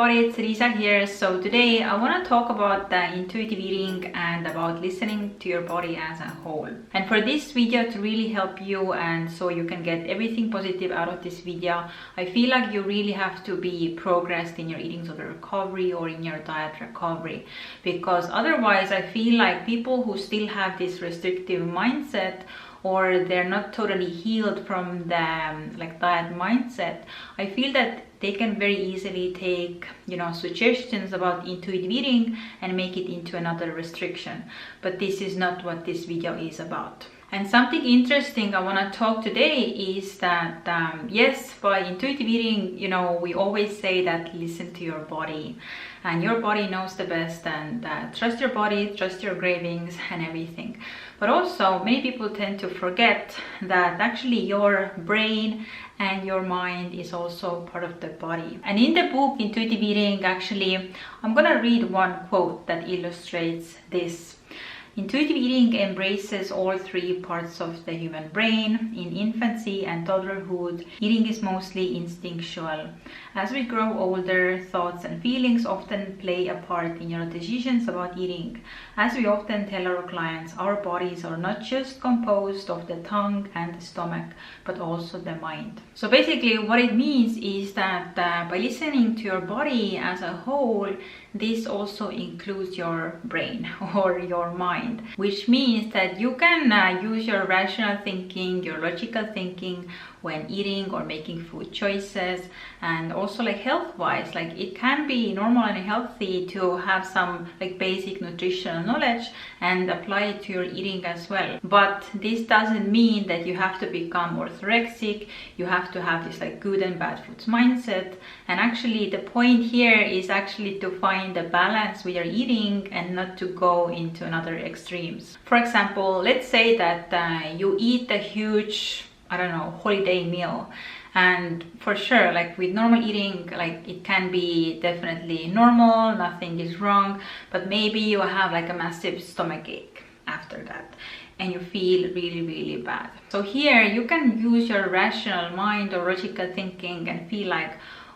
everybody, it's Lisa here. So today I want to talk about the intuitive eating and about listening to your body as a whole. And for this video to really help you and so you can get everything positive out of this video, I feel like you really have to be progressed in your eating disorder recovery or in your diet recovery, because otherwise I feel like people who still have this restrictive mindset or they're not totally healed from the diet mindset, I feel that they can very easily take suggestions about intuitive eating and make it into another restriction. But this is not what this video is about. And something interesting I want to talk today is that yes, by intuitive eating, we always say that listen to your body, and your body knows the best, and trust your body, trust your cravings and everything. But also many people tend to forget that actually your brain and your mind is also part of the body. And in the book Intuitive Eating, actually I'm gonna read one quote that illustrates this. Intuitive eating embraces all three parts of the human brain. In infancy and toddlerhood, eating is mostly instinctual. As we grow older, thoughts and feelings often play a part in your decisions about eating. As we often tell our clients, our bodies are not just composed of the tongue and the stomach, but also the mind. So basically what it means is that by listening to your body as a whole, this also includes your brain or your mind, which means that you can use your rational thinking, your logical thinking when eating or making food choices. And also health-wise, it can be normal and healthy to have some basic nutritional knowledge and apply it to your eating as well. But this doesn't mean that you have to become orthorexic. You have to have this good and bad foods mindset. And actually the point here is actually to find the balance with your eating and not to go into another extremes. For example, let's say that you eat a huge, holiday meal. And for sure, with normal eating, it can be definitely normal, nothing is wrong, but maybe you have a massive stomach ache after that and you feel really, really bad. So here you can use your rational mind or logical thinking and feel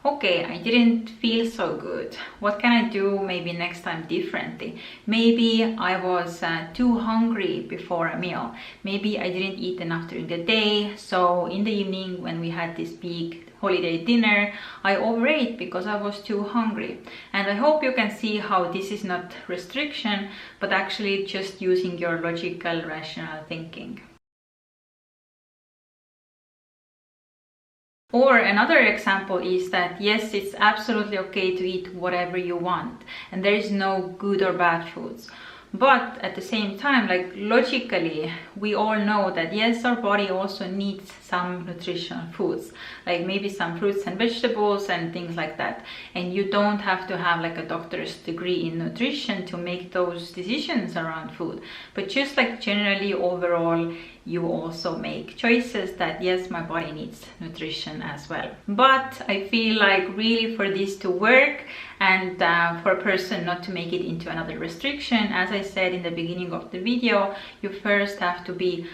okay, I didn't feel so good. What can I do maybe next time differently? Maybe I was too hungry before a meal. Maybe I didn't eat enough during the day. So in the evening when we had this big holiday dinner, I overate because I was too hungry. And I hope you can see how this is not restriction, but actually just using your logical, rational thinking. Or another example is that yes, it's absolutely okay to eat whatever you want and there is no good or bad foods. But at the same time, logically, we all know that yes, our body also needs some nutritional foods, maybe some fruits and vegetables and things like that. And you don't have to have a doctor's degree in nutrition to make those decisions around food. But just generally overall, you also make choices that yes, my body needs nutrition as well. But I feel really for this to work and for a person not to make it into another restriction, as I said in the beginning of the video, you first have to be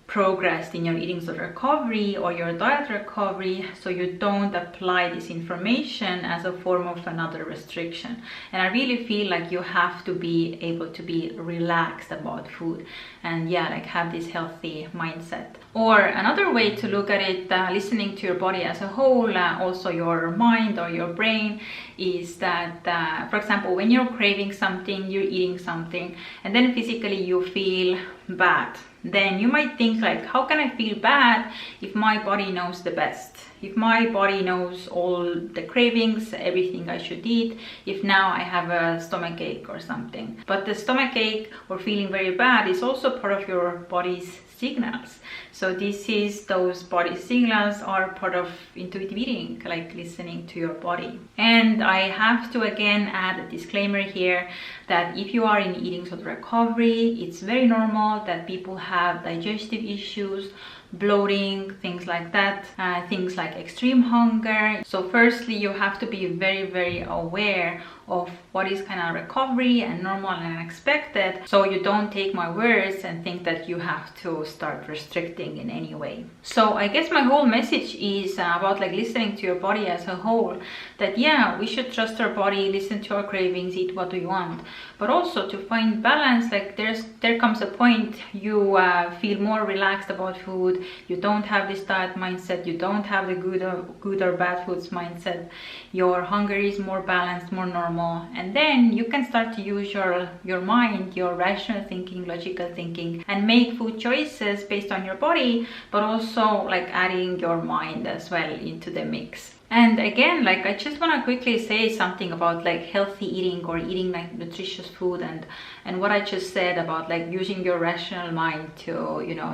progressed in your eating disorder recovery or your diet recovery, so you don't apply this information as a form of another restriction. And I really feel you have to be able to be relaxed about food and have this healthy mindset. Or another way to look at it, listening to your body as a whole, also your mind or your brain, is that for example, when you're craving something, you're eating something and then physically you feel bad, then you might think how can I feel bad if my body knows the best? If my body knows all the cravings, everything I should eat, if now I have a stomach ache or something. But the stomach ache or feeling very bad is also part of your body's signals. So those body signals are part of intuitive eating, listening to your body. And I have to again add a disclaimer here that if you are in eating disorder recovery, it's very normal that people have digestive issues, bloating, things like that, things like extreme hunger. So firstly, you have to be very, very aware of what is kind of recovery and normal and expected, so you don't take my words and think that you have to start restricting hurting in any way. So I guess my whole message is about like listening to your body as a whole, that yeah, we should trust our body, listen to our cravings, eat what we want, but also to find balance. Like there comes a point you feel more relaxed about food, you don't have this diet mindset, you don't have the good or bad foods mindset, your hunger is more balanced, more normal, and then you can start to use your mind, your rational thinking, logical thinking, and make food choices based on your body, but also like adding your mind as well into the mix. And again, like I just want to quickly say something about like healthy eating or eating like nutritious food, and what I just said about like using your rational mind to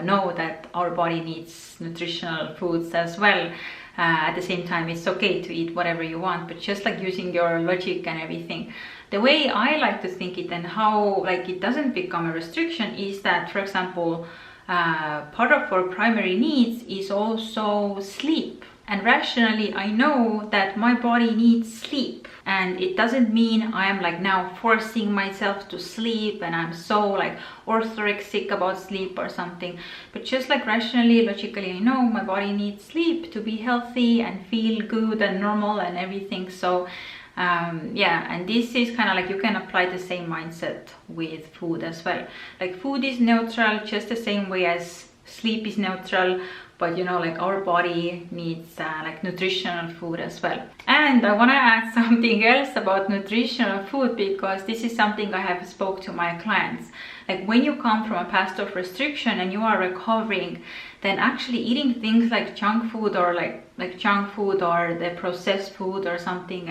know that our body needs nutritional foods as well. At the same time, it's okay to eat whatever you want, but just like using your logic and everything. The way I like to think it and how like it doesn't become a restriction is that, for example, part of our primary needs is also sleep. And rationally, I know that my body needs sleep. And it doesn't mean I'm like now forcing myself to sleep and I'm so like orthorexic about sleep or something. But just like rationally, logically, I know my body needs sleep to be healthy and feel good and normal and everything. So yeah, and this is kind of like you can apply the same mindset with food as well. Like food is neutral just the same way as sleep is neutral, but like our body needs like nutritional food as well. And I want to add something else about nutritional food, because this is something I have spoke to my clients. Like when you come from a past of restriction and you are recovering, then actually eating things like junk food or like junk food or the processed food or something,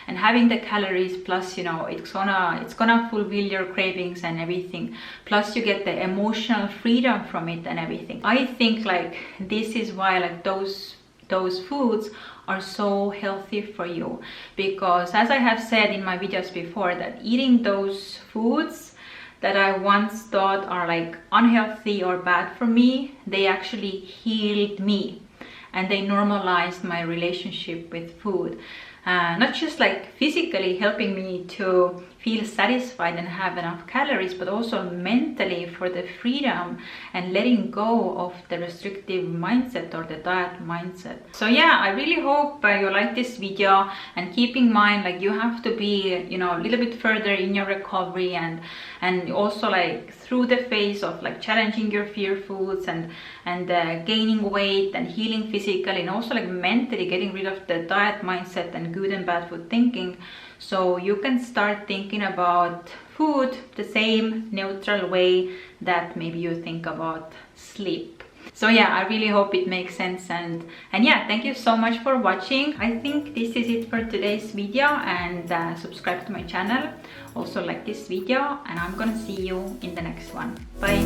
and having the calories plus it's gonna fulfill your cravings and everything, plus you get the emotional freedom from it and everything. I think like this is why like those foods are so healthy for you, because as I have said in my videos before, that eating those foods that I once thought are like unhealthy or bad for me, they actually healed me and they normalized my relationship with food. Not just like physically helping me to feel satisfied and have enough calories, but also mentally for the freedom and letting go of the restrictive mindset or the diet mindset. So yeah, I really hope you like this video, and keep in mind like you have to be a little bit further in your recovery, and also like through the phase of like challenging your fear foods and gaining weight and healing physically, and also like mentally getting rid of the diet mindset and good and bad food thinking, so you can start thinking about food the same neutral way that maybe you think about sleep. So yeah, I really hope it makes sense, and yeah, thank you so much for watching. I think this is it for today's video, and subscribe to my channel, also like this video, and I'm gonna see you in the next one. Bye.